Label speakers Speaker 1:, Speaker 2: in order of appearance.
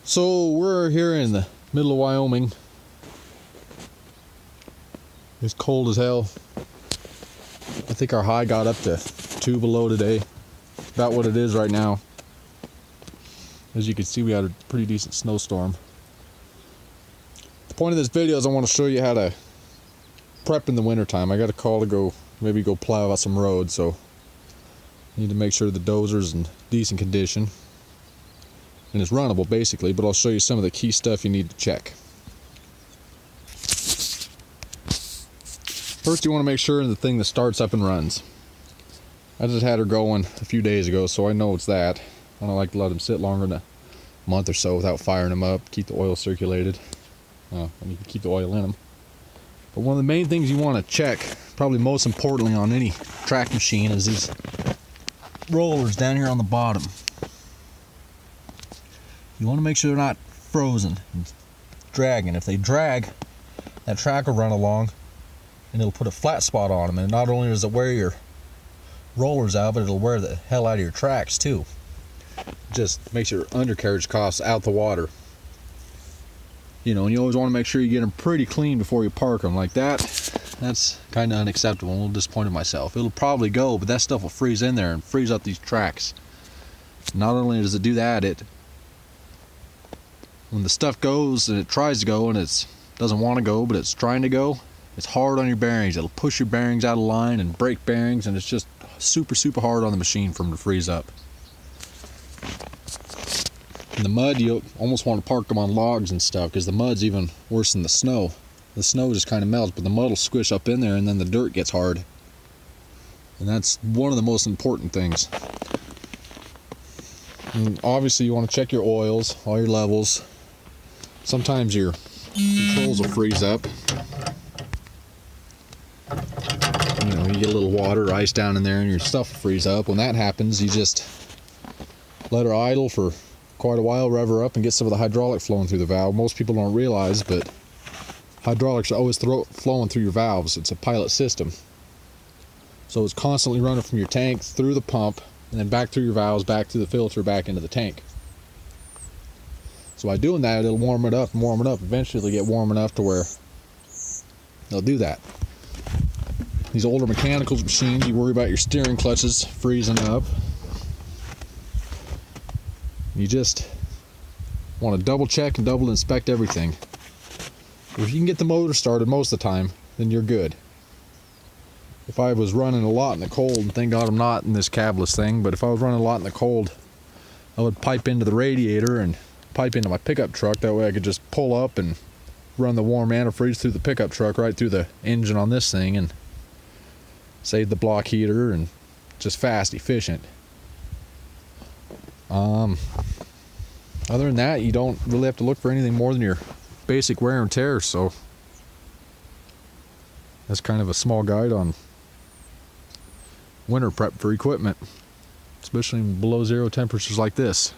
Speaker 1: So we're here in the middle of Wyoming. It's cold as hell. I think our high got up to 2 below today. About what it is right now. As you can see, we had a pretty decent snowstorm. The point of this video is I want to show you how to prep in the wintertime. I got a call to maybe go plow out some roads, so I need to make sure the dozer's in decent condition. And it's runnable basically, but I'll show you some of the key stuff you need to check. First, you want to make sure the thing that starts up and runs. I just had her going a few days ago, so I know it's that. I don't like to let them sit longer than a month or so without firing them up, keep the oil circulated. And you can keep the oil in them. But one of the main things you want to check, probably most importantly on any track machine, is these rollers down here on the bottom. You want to make sure they're not frozen and dragging. If they drag, that track will run along and it'll put a flat spot on them, and not only does it wear your rollers out, but it'll wear the hell out of your tracks too. It just makes your undercarriage costs out the water. You know, and you always want to make sure you get them pretty clean before you park them. Like that's kind of unacceptable. I'm a little disappointed in myself. It'll probably go, but that stuff will freeze in there and freeze up these tracks. Not only does it do that, when the stuff goes and it tries to go and it doesn't want to go, but it's trying to go, it's hard on your bearings. It'll push your bearings out of line and break bearings, and it's just super hard on the machine for them to freeze up. In the mud, you almost want to park them on logs and stuff, because the mud's even worse than the snow. The snow just kind of melts, but the mud will squish up in there, and then the dirt gets hard. And that's one of the most important things. And obviously you want to check your oils, all your levels. Sometimes your controls will freeze up. You know, you get a little water or ice down in there and your stuff will freeze up. When that happens, you just let her idle for quite a while, rev her up, and get some of the hydraulic flowing through the valve. Most people don't realize, but hydraulics are always flowing through your valves. It's a pilot system. So it's constantly running from your tank through the pump, and then back through your valves, back through the filter, back into the tank. So by doing that, it'll warm it up and warm it up. Eventually it'll get warm enough to where they'll do that. These older mechanical machines, you worry about your steering clutches freezing up. You just want to double check and double inspect everything. If you can get the motor started most of the time, then you're good. If I was running a lot in the cold, and thank God I'm not in this cabless thing, but if I was running a lot in the cold, I would pipe into the radiator and pipe into my pickup truck. That way I could just pull up and run the warm antifreeze through the pickup truck right through the engine on this thing and save the block heater, and just fast, efficient. Other than that, you don't really have to look for anything more than your basic wear and tear, so that's kind of a small guide on winter prep for equipment, especially in below zero temperatures like this.